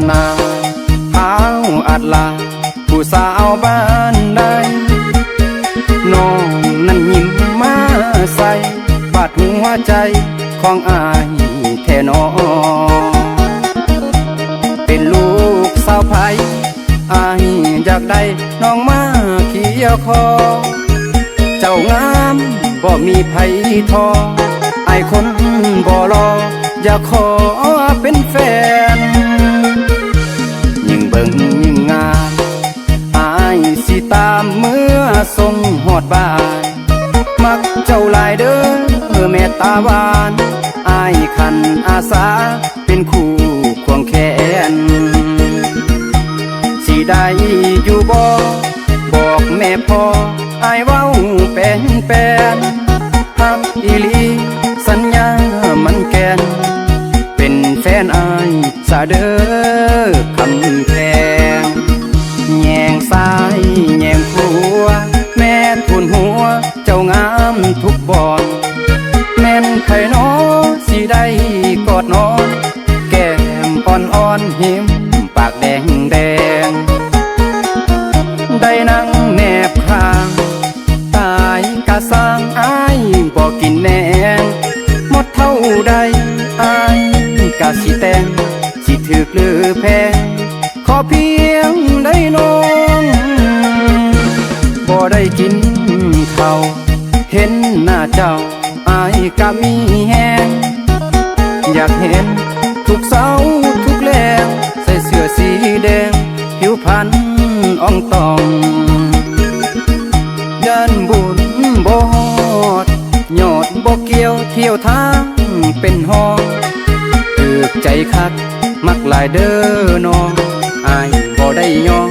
นาเท้าอัดลาผู้สาวบ้านใดน้องนั้นยิ้มมาใส่บาดหัวใจของอายแท่น้องเป็นลูกสาวไผอายอยากได้น้องมาเคียวคอเจ้างามบ่มีไผทอไอ้คนบ่รออยากขอเป็นแฟนยิ่งเบิ่งยิ่งงามอายสิตามเมื่อส่งฮอดบ้านมักเจ้าหลายเด้อแม่ตาหวานอายขันอาสาเป็นคู่ควงแขนสิได้อยู่บ่บอกแม่พ่ออายเว้าเป็นฮักอีหลีสัญญามันแก่นเป็นแฟนอายซะเด้อคำแพงแยงซ้ายแยงขวาแม่ทุนหัวเจ้างามทุกบอนแม่นไผน้อสิได้กอดนอนแก้มอ่อนๆหิมปากแดงได้นั่งแนบข้างตายกะสร้างอายบ่กินแหนงหมดเท่าใดอายกะสิแต่งสิถึกหรือแพงขอเพียงได้น้องบ่ได้กินข้าวเห็นหน้าเจ้าอายกะมีแฮงอยากเห็นทุกเสาทุกแลงใส่เสื้อสีแดงผิวพรรณอ่องตองยันบุญบ่ฮอดยอดบ่เกี่ยวเที่ยวทางเป็นห้องถูกใจคักมักหลายเด้อน้องอายบ่ได้ยอง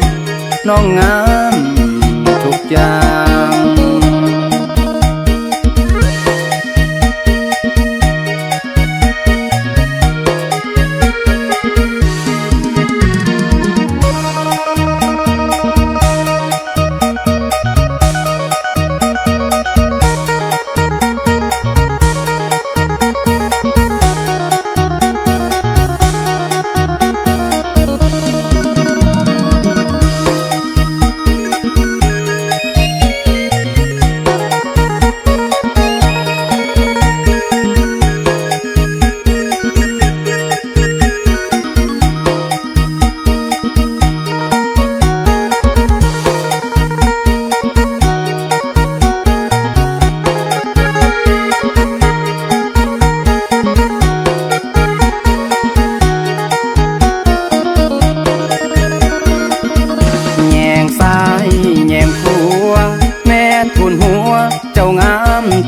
น้องงามทุกอย่าง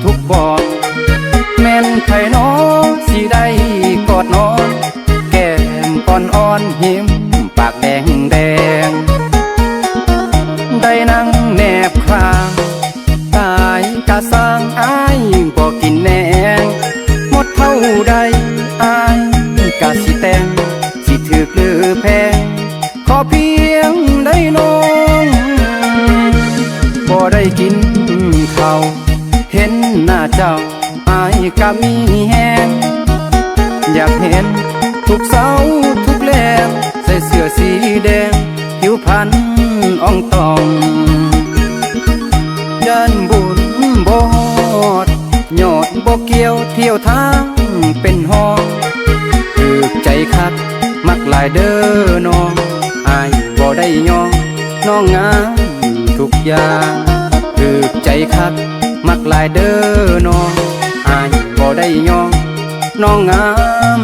ทุกบอนแม่นไผน้อสิได้กอดนอนแก้มอ่อนๆหิมปากแดงได้นั่งแนบข้างตายกะสร้างอายบ่กินแหนงหมดเท่าใดอายกะสิแต่งสิถึกหรือแพงขอเพียงได้น้องบ่ได้กินข้าวเห็นหน้าเจ้าอายกะมีแฮงอยากเห็นทุกเสาทุกแลงใส่เสื้อสีแดงผิวพรรณอ่องตองยันบุญบ่ฮอดยอดบ่เกี่ยวเที่ยวทางเป็นห้องถูกใจคักมักหลายเด้อน้องอายบ่ได้ยองน้องงามทุกอย่างถูกใจคักมักหลายเด้อน้องอายบ่ได้ยองน้องงาม